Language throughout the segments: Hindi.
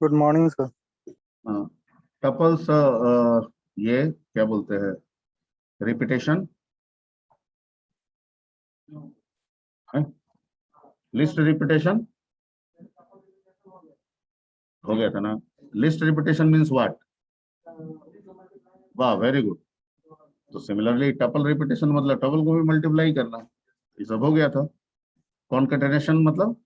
Good morning sir. टपल्स ये क्या बोलते हैं, रिपीटेशन, लिस्ट रिपीटेशन हो गया था ना। List repetition means what? वाह, वेरी गुड। तो सिमिलरली टपल रिपीटेशन मतलब टपल को भी मल्टीप्लाई करना, ये सब हो गया था। कॉन्केटेनेशन मतलब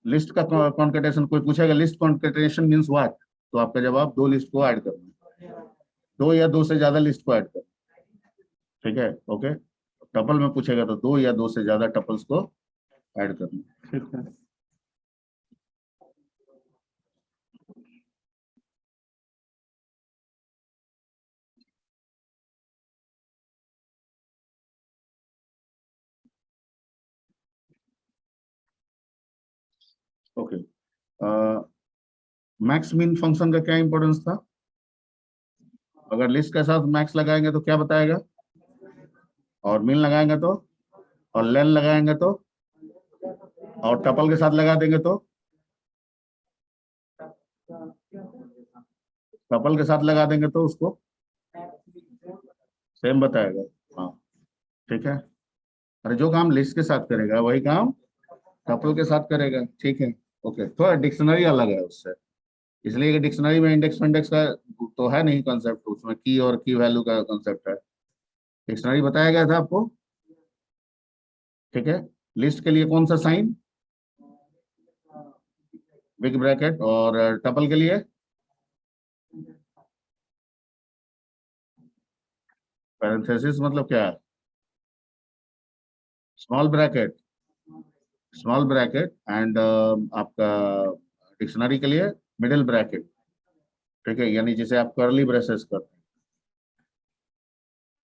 लिस्ट का कॉन्केटेनेशन, कोई पूछेगा लिस्ट कॉन्केटेनेशन मीन्स व्हाट, तो आपका जवाब दो लिस्ट को ऐड करना, दो या दो से ज्यादा लिस्ट को ऐड करना। ठीक है, ओके। टपल में पूछेगा तो दो या दो से ज्यादा टपल्स को ऐड करना। ठीक है, ओके। मैक्स मीन फंक्शन का क्या इंपॉर्टेंस था? अगर लिस्ट के साथ मैक्स लगाएंगे तो क्या बताएगा, और मिन लगाएंगे तो, और लेन लगाएंगे तो, और टपल के साथ लगा देंगे तो, टपल के साथ लगा देंगे तो उसको सेम बताएगा। हाँ, ठीक है। अरे जो काम लिस्ट के साथ करेगा वही काम टपल के साथ करेगा। ठीक है, ओके। थोड़ा डिक्शनरी अलग है उससे, इसलिए कि डिक्शनरी में इंडेक्स इंडेक्स का तो है नहीं कॉन्सेप्ट, उसमें की और की वैल्यू का कॉन्सेप्ट है। डिक्शनरी बताया गया था आपको, ठीक है। लिस्ट के लिए कौन सा साइन? Big bracket. और टपल के लिए पैरेंथेसिस, मतलब क्या है? Small bracket, small bracket. And आपका डिक्शनरी के लिए मिडिल ब्रैकेट, ठीक है, यानी जिसे आप कर्ली ब्रेसेस करते हैं।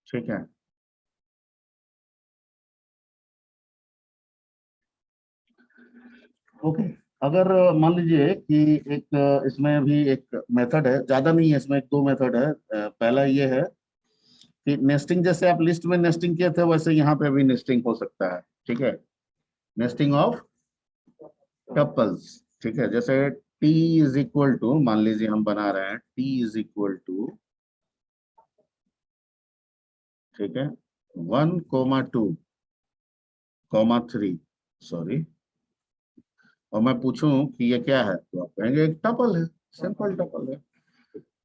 ठीक है, ओके। अगर मान लीजिए कि एक इसमें भी एक मेथड है, ज्यादा नहीं है इसमें, एक दो मेथड है। पहला ये है कि नेस्टिंग, जैसे आप लिस्ट में नेस्टिंग किए थे वैसे यहाँ पे भी नेस्टिंग हो सकता है। ठीक है, नेस्टिंग ऑफ टपल्स। ठीक है, जैसे टी इज इक्वल टू, मान लीजिए हम बना रहे हैं टी इज इक्वल टू, ठीक है, 1,2,3, सॉरी, और मैं पूछूं कि ये क्या है तो आप कहेंगे एक टपल है, सिंपल टपल है।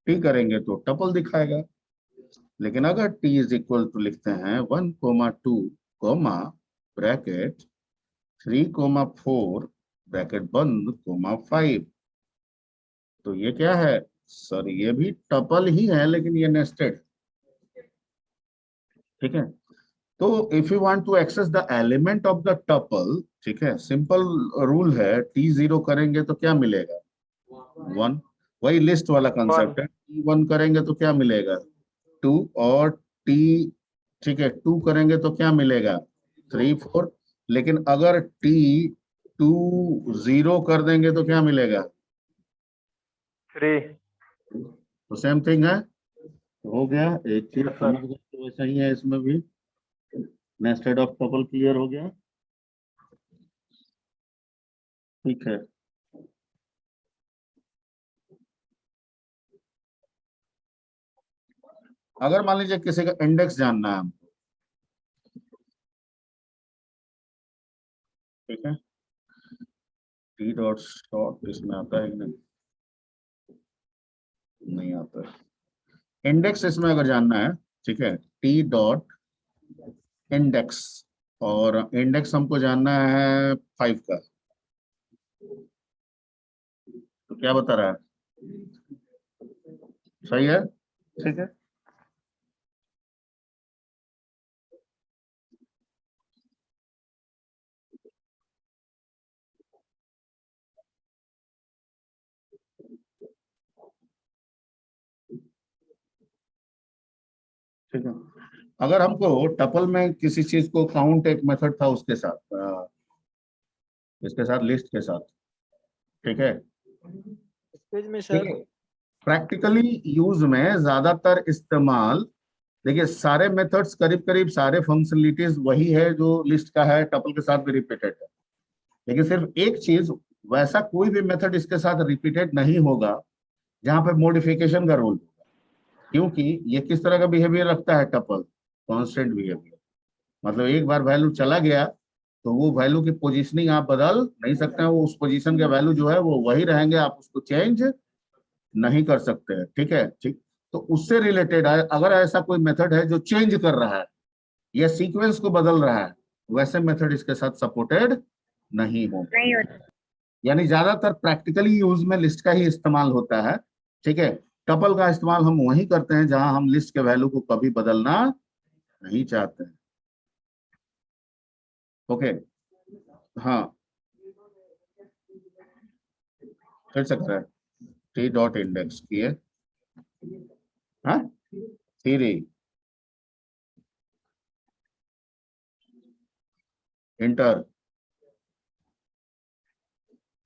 टी करेंगे तो टपल दिखाएगा। लेकिन अगर टी इज इक्वल टू लिखते हैं 1,2, ब्रैकेट 3,4, ब्रैकेट बंद, 5, तो ये क्या है सर? ये भी टपल ही है लेकिन ये नेस्टेड। ठीक है, तो if you want to access the element of the tuple, ठीक है, सिंपल रूल है, टी जीरो करेंगे तो क्या मिलेगा? 1। वही लिस्ट वाला कंसेप्ट है, टी 1 करेंगे तो क्या मिलेगा? 2। और टी, ठीक है, 2 करेंगे तो क्या मिलेगा? 3, 4। लेकिन अगर टी 2 0 कर देंगे तो क्या मिलेगा? 3। तो सेम थिंग है, हो गया। एक चीज समझ गए तो वैसा ही है इसमें भी, नेस्टेड ऑफ टपल क्लियर हो गया। ठीक है, अगर मान लीजिए किसी का इंडेक्स जानना है हमको, ठीक है, टी डॉट शॉर्ट इसमें आता है कि नहीं? नहीं आता है। इंडेक्स इसमें अगर जानना है, ठीक है, टी डॉट इंडेक्स, और इंडेक्स हमको जानना है 5 का, तो क्या बता रहा है? सही है, ठीक है। ठीक है, अगर हमको टपल में किसी चीज को काउंट, एक मेथड था उसके साथ, इसके साथ लिस्ट के साथ, ठीक है, पेज में ठीक सर। है, प्रैक्टिकली यूज में ज्यादातर इस्तेमाल, देखिए सारे मेथड्स करीब करीब सारे फंक्शनलिटीज वही है जो लिस्ट का है, टपल के साथ भी रिपीटेड है। लेकिन सिर्फ एक चीज, वैसा कोई भी मेथड इसके साथ रिपीटेड नहीं होगा जहां पे मॉडिफिकेशन का रोल होगा, क्योंकि ये किस तरह का बिहेवियर रखता है टपल, कांस्टेंट बिहेवियर। मतलब एक बार वैल्यू चला गया तो वो वैल्यू की पोजीशनिंग आप बदल नहीं सकते हैं, वो उस पोजीशन के वैल्यू जो है वो वही रहेंगे, आप उसको चेंज नहीं कर सकते हैं। ठीक है, ठीक। तो उससे रिलेटेड अगर ऐसा कोई मेथड है जो चेंज कर रहा है या सीक्वेंस को बदल रहा है, वैसे मेथड इसके साथ सपोर्टेड नहीं होगा। नहीं होता। यानी ज्यादातर प्रैक्टिकली यूज में लिस्ट का ही इस्तेमाल होता है। ठीक है, टपल का इस्तेमाल हम वहीं करते हैं जहां हम लिस्ट के वैल्यू को कभी बदलना नहीं चाहते हैं। ओके, हाँ, फिर सकता है टी डॉट इंडेक्स किए, हाँ, थ्री इंटर,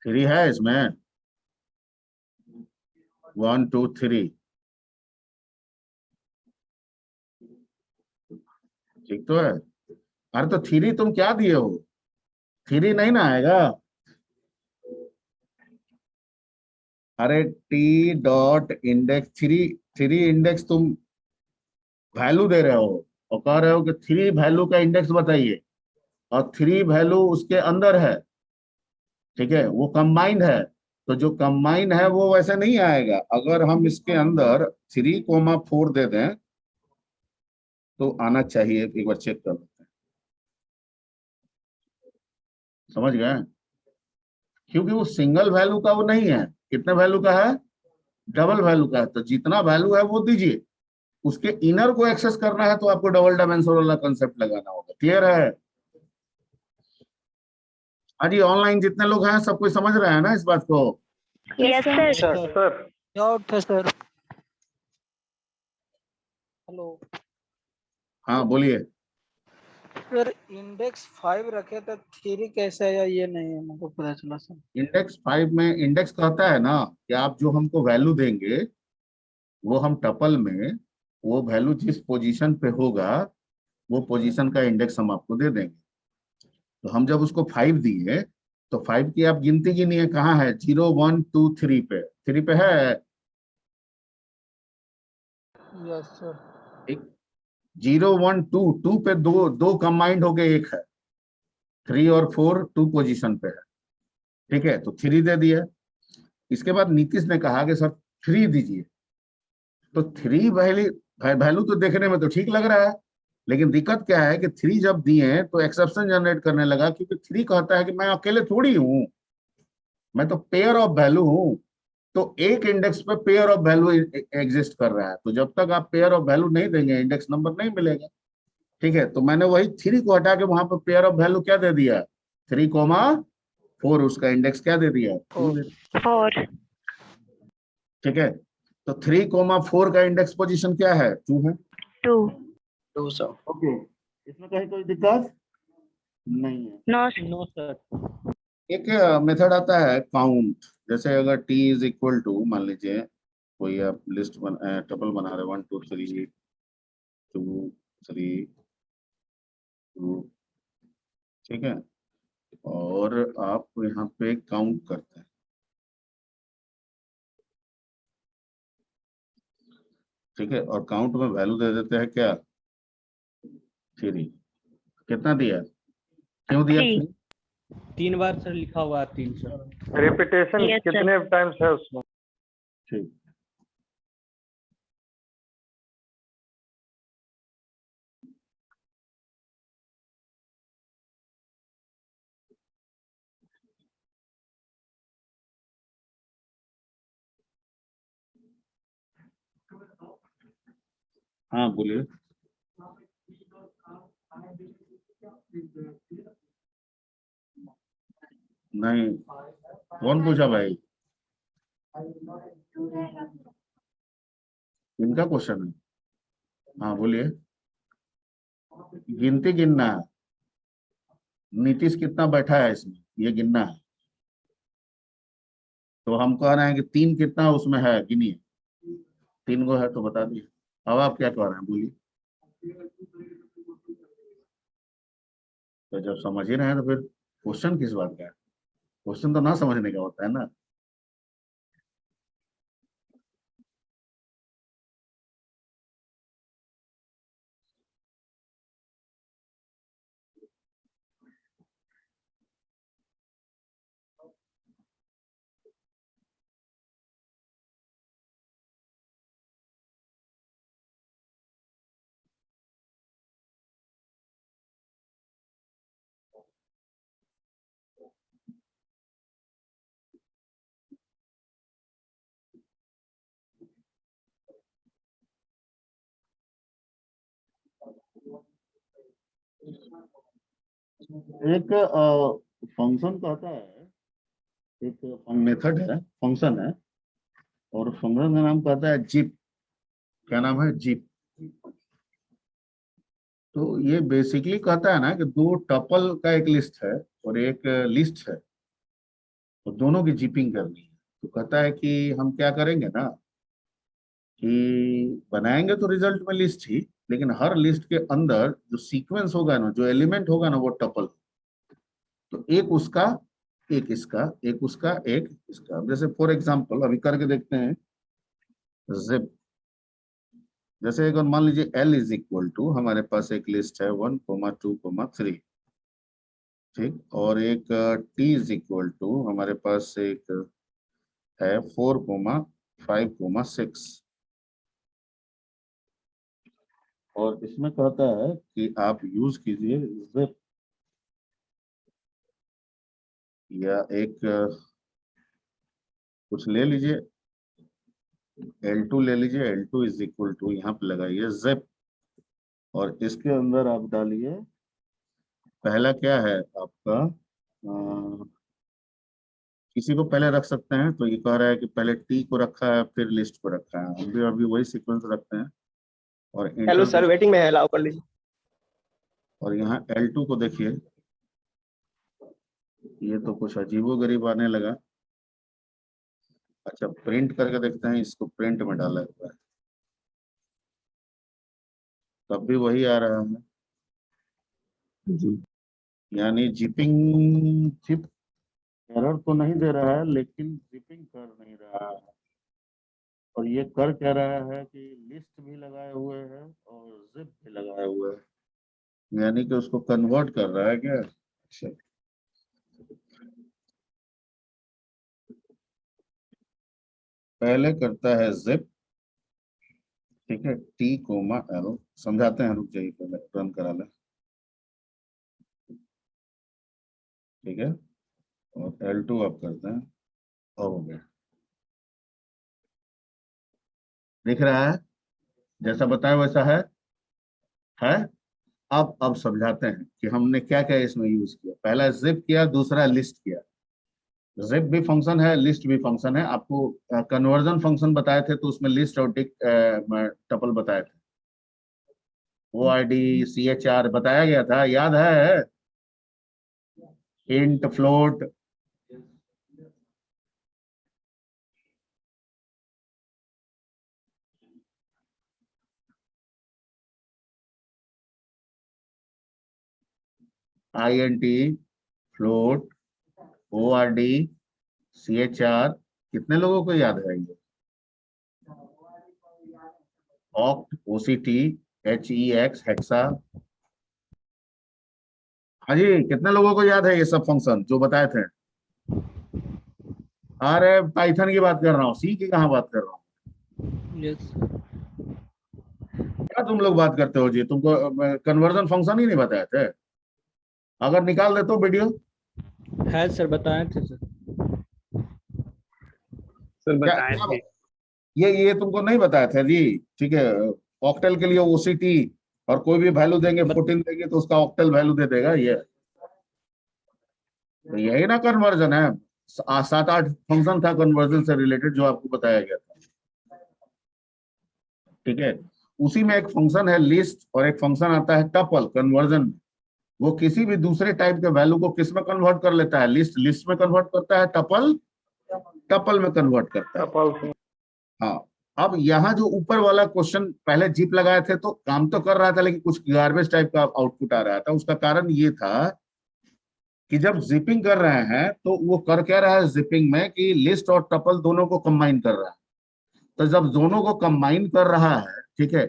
थ्री है इसमें, 1 2 3, ठीक तो है। अरे तो थ्री तुम क्या दिए हो, थ्री नहीं ना आएगा। अरे T dot index three, three index तुम वैल्यू दे रहे हो और कह रहे हो कि थ्री वैल्यू का इंडेक्स बताइए, और थ्री वैल्यू उसके अंदर है। ठीक है, वो कंबाइंड है, तो जो कंबाइंड है वो वैसे नहीं आएगा। अगर हम इसके अंदर 3,4 दे दें तो आना चाहिए, एक बार चेक कर लेते हैं। समझ गए, क्योंकि वो सिंगल वैल्यू का वो नहीं है, कितने वैल्यू का है, डबल वैल्यू का है। तो जितना वैल्यू है वो दीजिए, उसके इनर को एक्सेस करना है तो आपको डबल डायमेंशन वाला कंसेप्ट लगाना होगा। क्लियर है? हाँ जी, ऑनलाइन जितने लोग हैं सब कोई समझ रहे हैं ना इस बात को? Yes sir. सर डाउट था सर। हेलो हाँ बोलिए। सर, इंडेक्स 5 रखे तो थ्री कैसे आया ये नहीं है मुझको पता चला सर। इंडेक्स 5 में इंडेक्स कहता है ना कि आप जो हमको वैल्यू देंगे वो हम टपल में वो वैल्यू जिस पोजीशन पे होगा वो पोजीशन का इंडेक्स हम आपको दे देंगे। तो हम जब उसको 5 दिए तो 5 की आप गिनती गिनिए, कहाँ है, 0 1 2 3 पे, 3 पे है। Yes sir. एक 0 1 2, 2 पे दो दो कंबाइंड हो गए, एक है, 3 और 4 2 पोजीशन पे है। ठीक है, तो 3 दे दिया। इसके बाद नीतीश ने कहा कि सर 3 दीजिए, तो 3 वैल्यू, वैल्यू तो देखने में तो ठीक लग रहा है, लेकिन दिक्कत क्या है कि 3 जब दिए तो एक्सेप्शन जनरेट करने लगा, क्योंकि 3 कहता है कि मैं अकेले थोड़ी हूं, मैं तो पेयर ऑफ वैल्यू हूं। तो एक इंडेक्स पे पेयर ऑफ वैल्यू एग्जिस्ट कर रहा है, तो जब तक आप पेयर ऑफ वैल्यू नहीं देंगे इंडेक्स नंबर नहीं मिलेगा। ठीक है, तो मैंने वही 3 को हटा के वहां पर पेयर ऑफ वैल्यू क्या दे दिया, 3,4, उसका इंडेक्स क्या दे दिया, 2 दे दिया। 4। ठीक है, तो 3,4 का इंडेक्स पोजीशन क्या है, 2 है। 2। 2 सर। ओके, इसमें कहीं कोई दिक्कत नहीं है। नो। No sir. एक मेथड आता है काउंट, जैसे अगर टी इज इक्वल टू, मान लीजिए कोई आप लिस्ट टपल बना रहे, 1 2 3 2 3 2, ठीक है, और आप यहाँ पे काउंट करते हैं। ठीक है, और काउंट में वैल्यू दे देते हैं क्या, 3। कितना दिया, क्यों दिया 3। 3? 3 बार सर लिखा हुआ है, 3 सर। Repetition Yes, sir. कितने टाइम्स है उसमें? ठीक, हाँ बोलिए। नहीं, कौन पूछा भाई, इनका क्वेश्चन है। हाँ बोलिए, गिनती गिनना है, नीतीश कितना बैठा है इसमें ये गिनना है। तो हम कह रहे हैं कि 3 कितना उसमें है, गिनिए, 3 को है तो बता दिए। अब आप क्या कह रहे हैं, बोलिए। तो जब समझ ही रहे हैं तो फिर क्वेश्चन किस बात का है। क्वेश्चन तो ना समझने का होता है ना। एक फंक्शन कहता है, एक मेथड है, फंक्शन है, और फंक्शन का नाम कहता है जिप। क्या नाम है? जिप। तो ये बेसिकली कहता है ना कि दो टपल का एक लिस्ट है और एक लिस्ट है, तो दोनों की जिपिंग करनी है। तो कहता है कि हम क्या करेंगे ना, कि बनाएंगे तो रिजल्ट में लिस्ट ही, लेकिन हर लिस्ट के अंदर जो सीक्वेंस होगा ना, जो एलिमेंट होगा ना, वो टपल। तो एक उसका, एक इसका, एक उसका, एक इसका। जैसे फॉर एग्जांपल अभी करके देखते हैं। जिप, जैसे अगर मान लीजिए L इज इक्वल टू, हमारे पास एक लिस्ट है 1,2,3, ठीक, और एक T इज इक्वल टू, हमारे पास एक है 4,5,6, और इसमें कहता है कि आप यूज कीजिए जिप, या एक कुछ ले लीजिए, L2 ले लीजिए, L2 इज इक्वल टू, यहाँ पे लगाइए जिप, और इसके अंदर आप डालिए, पहला क्या है आपका, किसी को पहले रख सकते हैं, तो ये कह रहा है कि पहले टी को रखा है फिर लिस्ट को रखा है, हम भी अभी वही सीक्वेंस रखते हैं, और हेलो इंटर, सर, वेटिंग में है, अलाउ कर लीजिए। और यहाँ L2 को देखिए, ये तो कुछ अजीबोगरीब आने लगा। अच्छा, प्रिंट करके देखते हैं, इसको प्रिंट में डाला हुआ है, तब भी वही आ रहा है जी। यानी जिपिंग, जिप एरर तो नहीं दे रहा है, लेकिन जिपिंग कर नहीं रहा है। और ये कर क्या रहा है कि लिस्ट भी लगाए हुए है और जिप भी लगाए हुए है, यानी कि उसको कन्वर्ट कर रहा है क्या। अच्छा, पहले करता है जिप, ठीक है, टी कोमा एरो, समझाते हैं, रुक जाइए पहले रन करा ले, ठीक है, और L2 आप करते हैं, और हो गया, दिख रहा है, जैसा बताया वैसा है। अब समझाते हैं कि हमने क्या क्या इसमें यूज किया। पहला जिप किया, दूसरा लिस्ट किया। जिप भी फंक्शन है, लिस्ट भी फंक्शन है। आपको कन्वर्जन फंक्शन बताए थे, तो उसमें लिस्ट और टपल बताए थे, ORD CHR बताया गया था, याद है? Int, float, INT, float, ORD, CHR, कितने लोगों को याद है ये? Oct, OCT, HEX, hexa. हाँ जी, कितने लोगों को याद है ये सब फंक्शन जो बताए थे? अरे पाइथन की बात कर रहा हूँ, सी की कहाँ बात कर रहा हूँ। यस। क्या तुम लोग बात करते हो जी, तुमको कन्वर्जन फंक्शन ही नहीं बताए थे? अगर निकाल दे तो वीडियो। है सर, बताए थे सर। सर क्या बताए क्या थे। ये तुमको नहीं बताया था जी? ठीक है, ऑक्टल के लिए OCT, और कोई भी वैल्यू देंगे, 14 देंगे तो उसका ऑक्टल वैल्यू दे देगा ये। तो यही ना कन्वर्जन है। 7-8 फंक्शन था कन्वर्जन से रिलेटेड जो आपको बताया गया था, ठीक है। उसी में एक फंक्शन है लिस्ट, और एक फंक्शन आता है टपल कन्वर्जन में। वो किसी भी दूसरे टाइप के वैल्यू को किस में कन्वर्ट कर लेता है? लिस्ट में कन्वर्ट करता है, टपल में कन्वर्ट करता है। टपल। हाँ, अब यहाँ जो ऊपर वाला क्वेश्चन, पहले जिप लगाए थे तो काम तो कर रहा था, लेकिन कुछ गार्बेज टाइप का आउटपुट आ रहा था। उसका कारण ये था कि जब जिपिंग कर रहे हैं तो वो कर क्या रहा है जिपिंग में कि लिस्ट और टपल दोनों को कंबाइन कर रहा है। तो जब दोनों को कंबाइन कर रहा है, ठीक है,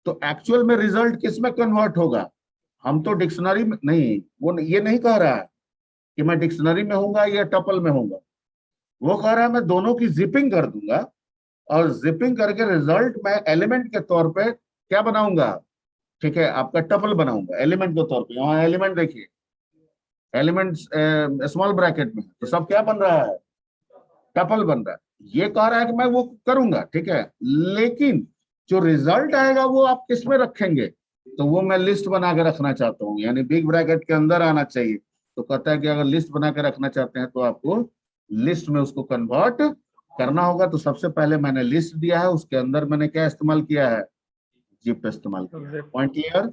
तो एक्चुअल में रिजल्ट किस में कन्वर्ट होगा? हम तो डिक्शनरी में नहीं, वो ये नहीं कह रहा है कि मैं डिक्शनरी में होऊंगा या टपल में होऊंगा। वो कह रहा है मैं दोनों की जिपिंग कर दूंगा और जिपिंग करके रिजल्ट मैं एलिमेंट के तौर पे क्या बनाऊंगा, ठीक है, आपका टपल बनाऊंगा एलिमेंट के तौर पे। यहाँ एलिमेंट देखिए, एलिमेंट स्मॉल ब्रैकेट में है, तो सब क्या बन रहा है, टपल बन रहा है। ये कह रहा है कि मैं वो करूंगा, ठीक है, लेकिन जो रिजल्ट आएगा वो आप किस में रखेंगे? तो वो मैं लिस्ट बना के रखना चाहता हूँ, यानी बिग ब्रैकेट के अंदर आना चाहिए। तो कहता है कि अगर लिस्ट बना के रखना चाहते हैं तो आपको लिस्ट में उसको कन्वर्ट करना होगा। तो सबसे पहले मैंने लिस्ट दिया है, उसके अंदर मैंने क्या इस्तेमाल किया है, जिप इस्तेमाल किया। Point clear?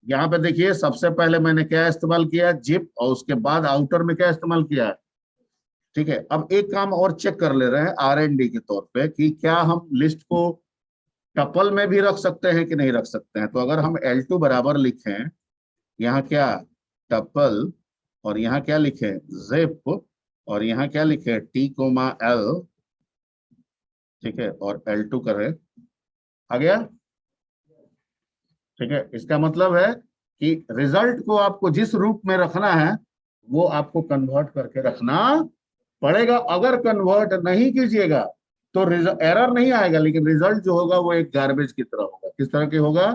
यहाँ पे देखिए सबसे पहले मैंने क्या इस्तेमाल किया, जिप, और उसके बाद आउटर में क्या इस्तेमाल किया, ठीक है। अब एक काम और चेक कर ले रहे हैं R&D के तौर पे कि क्या हम लिस्ट को टपल में भी रख सकते हैं कि नहीं रख सकते हैं। तो अगर हम L2 बराबर लिखें, यहाँ क्या टपल, और यहाँ क्या लिखे जिप, और यहाँ क्या लिखे T, L, ठीक है, और L2 करें, आ गया, ठीक है। इसका मतलब है कि रिजल्ट को आपको जिस रूप में रखना है वो आपको कन्वर्ट करके रखना पड़ेगा। अगर कन्वर्ट नहीं कीजिएगा तो एरर नहीं आएगा, लेकिन रिजल्ट जो होगा वो एक गार्बेज की तरह होगा। किस तरह के होगा,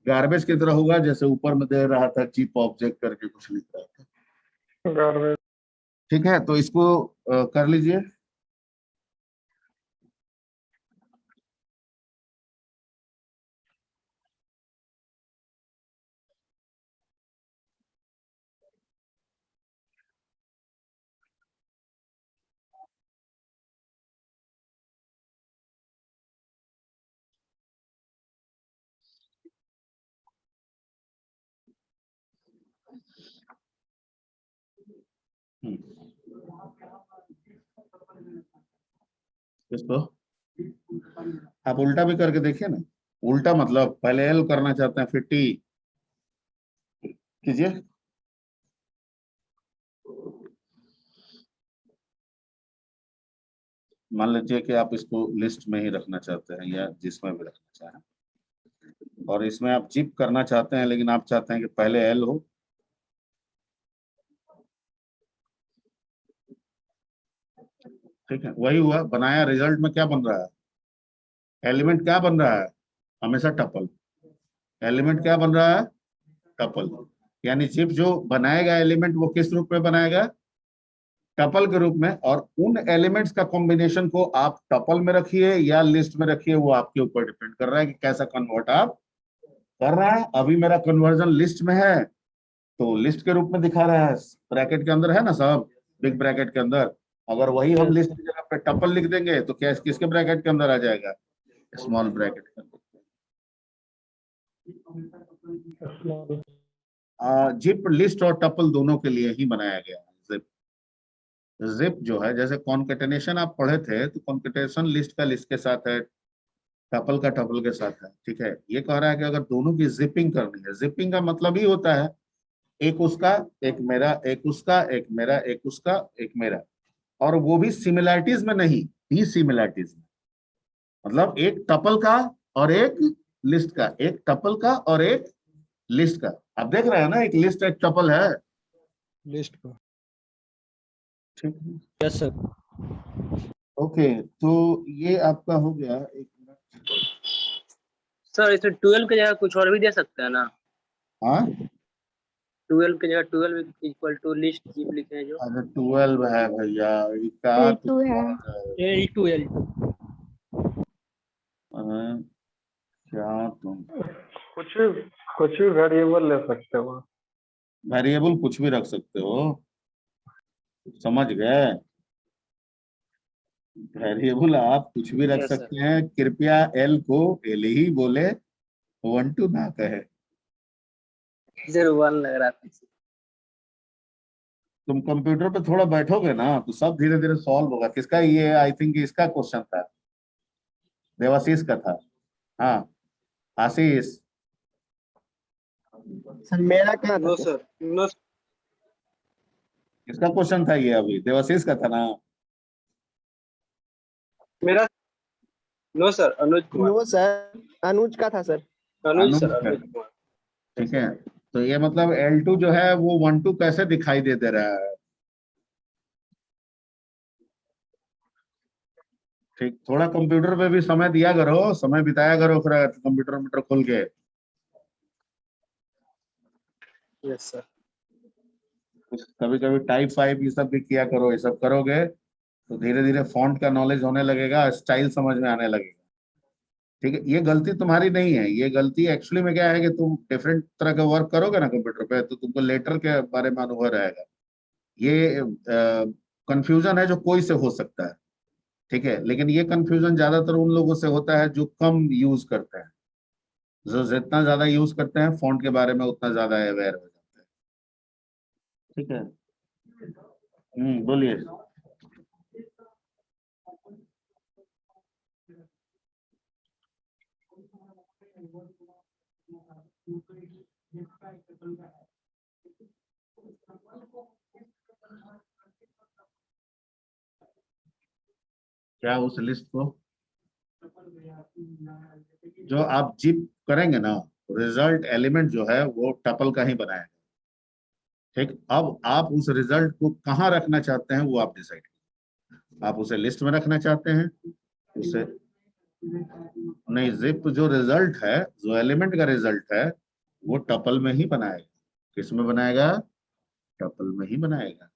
गार्बेज की तरह होगा। जैसे ऊपर में दे रहा था चिप ऑब्जेक्ट करके कुछ लिख रहा था, गार्बेज, ठीक है। तो इसको कर लीजिए। इसको आप उल्टा भी करके देखिए ना। उल्टा मतलब पहले L करना चाहते हैं फिर T कीजिए। मान लीजिए कि आप इसको लिस्ट में ही रखना चाहते हैं या जिसमें भी रखना चाहें, और इसमें आप जिप करना चाहते हैं, लेकिन आप चाहते हैं कि पहले L हो। ठीक है, वही हुआ, बनाया, रिजल्ट में क्या बन रहा है, एलिमेंट क्या बन रहा है, हमेशा टपल। एलिमेंट क्या बन रहा है, टपल। यानी जिप जो बनाएगा एलिमेंट वो किस रूप में बनाएगा, टपल के रूप में। और उन एलिमेंट्स का कॉम्बिनेशन को आप टपल में रखिए या लिस्ट में रखिए, वो आपके ऊपर डिपेंड कर रहा है कि कैसा कन्वर्ट आप कर रहा है। अभी मेरा कन्वर्जन लिस्ट में है तो लिस्ट के रूप में दिखा रहा है, ब्रैकेट के अंदर है ना सब, बिग ब्रैकेट के अंदर। अगर वही हम लिस्ट की जगह पे टपल लिख देंगे तो क्या किसके ब्रैकेट के अंदर आ जाएगा, स्मॉल ब्रैकेट के अंदर। जिप लिस्ट और टपल दोनों के लिए ही बनाया गया है। जिप, जिप जो है, जैसे कॉन्केटेनेशन आप पढ़े थे तो कॉन्केटेनेशन लिस्ट का लिस्ट के साथ है, टपल का टपल के साथ है, ठीक है। ये कह रहा है कि अगर दोनों की जिपिंग करनी है, जिपिंग का मतलब ही होता है एक उसका एक मेरा, एक उसका एक मेरा, एक उसका एक मेरा, और वो भी सिमिलैरिटीज में नहीं, डिसिमिलैरिटीज में। मतलब एक टपल का और एक लिस्ट का, एक टपल का और एक लिस्ट का। आप देख रहे हैं ना, एक लिस्ट एक टपल है लिस्ट को। ठीक है, यस सर। ओके। तो ये आपका हो गया। एक मिनट, सर इसे 12 की जगह कुछ और भी दे सकते हैं ना। हाँ 12 की जगह 12 इक्वल टू लिस्ट जीप लिखे हैं जो। अरे 12 है भैया, क्या L2 है। L2 क्या तुम कुछ कुछ भी वेरिएबल ले सकते हो। वेरिएबल कुछ भी रख सकते हो, समझ गए। वेरिएबल आप कुछ भी रख यस सर। सकते हैं, कृपया एल को एल ही बोले, 1 2 ना कहे। 01 लग रहा था। तुम कंप्यूटर पे थोड़ा बैठोगे ना तो सब धीरे धीरे सॉल्व होगा। किसका ये, आई थिंक इसका क्वेश्चन था, देवाशीष का था। हाँ आशीष, सर मेरा क्या नो था? सर, नो किसका क्वेश्चन था ये? अभी देवाशीष का था ना? मेरा, no sir, Anuj Kumar, no sir, अनुज का था सर। अनुज सर, अनुज का। अनुज कुमार। ठीक है, तो ये मतलब L2 जो है वो 1 2 कैसे दिखाई दे रहा है? ठीक, थोड़ा कंप्यूटर पे भी समय दिया करो, समय बिताया करो फिर कंप्यूटर मीटर खोल के। Yes sir. कभी कभी टाइप फाइप ये सब भी किया करो, ये सब करोगे तो धीरे धीरे फॉन्ट का नॉलेज होने लगेगा, स्टाइल समझ में आने लगेगा। ठीक है, ये गलती तुम्हारी नहीं है, ये गलती एक्चुअली में क्या है कि तुम डिफरेंट तरह का वर्क करोगे ना कंप्यूटर पे तो तुमको लेटर के बारे में अनुभव रहेगा। ये कंफ्यूजन है जो कोई से हो सकता है, ठीक है, लेकिन ये कंफ्यूजन ज्यादातर उन लोगों से होता है जो कम यूज करते हैं। जो जितना ज्यादा यूज करते हैं फॉन्ट के बारे में उतना ज्यादा अवेयर हो जाते हैं। ठीक है, बोलिए। क्या उस लिस्ट को जो आप जिप करेंगे ना, रिजल्ट एलिमेंट जो है वो टपल का ही बनाएगा। ठीक, अब आप उस रिजल्ट को कहाँ रखना चाहते हैं वो आप डिसाइड करें। आप उसे लिस्ट में रखना चाहते हैं, उसे नहीं, जिप जो रिजल्ट है, जो एलिमेंट का रिजल्ट है वो टपल में ही बनाएगा। किस में बनाएगा? टपल में ही बनाएगा।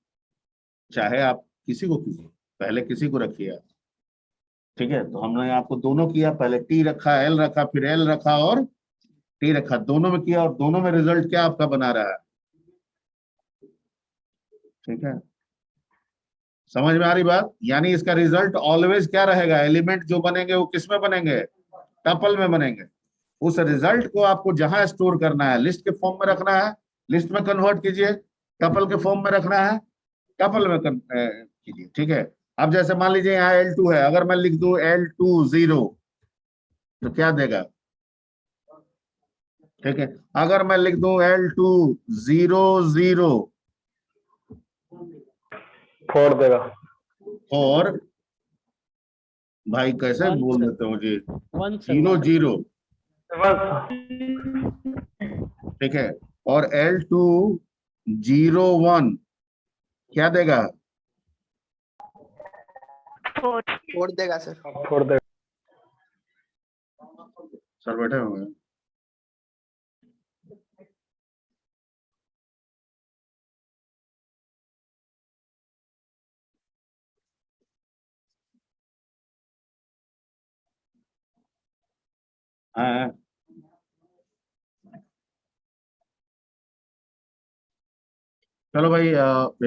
चाहे आप किसी को कीजिए, पहले किसी को रखिए आप। ठीक है, तो हमने आपको दोनों किया, पहले टी रखा, एल रखा, फिर एल रखा और टी रखा, दोनों में किया और दोनों में रिजल्ट क्या आपका बना रहा है? ठीक है, समझ में आ रही बात? यानी इसका रिजल्ट ऑलवेज क्या रहेगा? एलिमेंट जो बनेंगे वो किस में बनेंगे? टपल में बनेंगे। उस रिजल्ट को आपको जहां स्टोर करना है, लिस्ट के फॉर्म में रखना है, लिस्ट में कन्वर्ट कीजिए। टपल के फॉर्म में रखना है, टपल में कीजिए। ठीक है, अब जैसे मान लीजिए यहाँ L2 है, अगर मैं लिख दूं L2 0 तो क्या देगा? ठीक है, अगर मैं लिख दूं L2 0 0 फोड़ देगा। और भाई कैसे One बोल sir. देते हो जी? 1 sir. 0 0, बस ठीक है, और L2 0 1 क्या देगा? फोड़ देगा सर। फोड़ देगा। सर बैठे हुए हैं। हाँ, चलो भाई,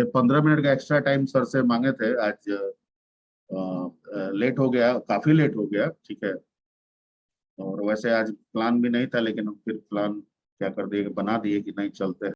15 मिनट का एक्स्ट्रा टाइम सर से मांगे थे आज। लेट हो गया, काफी लेट हो गया। ठीक है, और वैसे आज प्लान भी नहीं था लेकिन हम फिर प्लान क्या कर दिए कि बना दिए कि नहीं चलते हैं।